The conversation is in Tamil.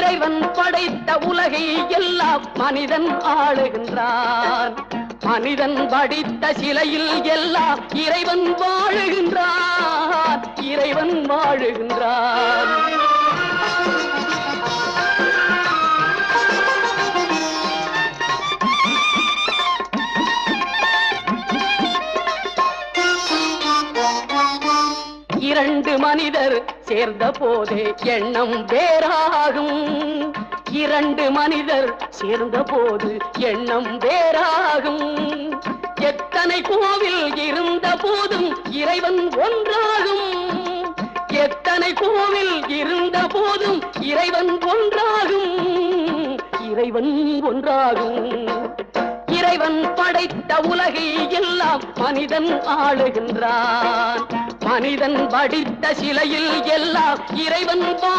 இறைவன் படைத்த உலகை எல்லாம் மனிதன் ஆளுகின்றான். மனிதன் படித்த சிலையில் எல்லாம் இறைவன் வாழுகின்றான். இறைவன் வாழுகின்றான். இரண்டு மனிதர் சேர்ந்த போதே எண்ணம் வேறாகும். இரண்டு மனிதர் சேர்ந்த போது எண்ணம் வேறாகும். எத்தனை கோவில் இருந்த போதும் இறைவன் ஒன்றாகும். எத்தனை கோவில் இருந்த போதும் இறைவன் ஒன்றாகும். இறைவன் ஒன்றாகும். இறைவன் படைத்த உலகை எல்லாம் மனிதன் ஆளுகின்றான். மனிதன் படித்த சிலையில் எல்லாம் இறைவன் வாழ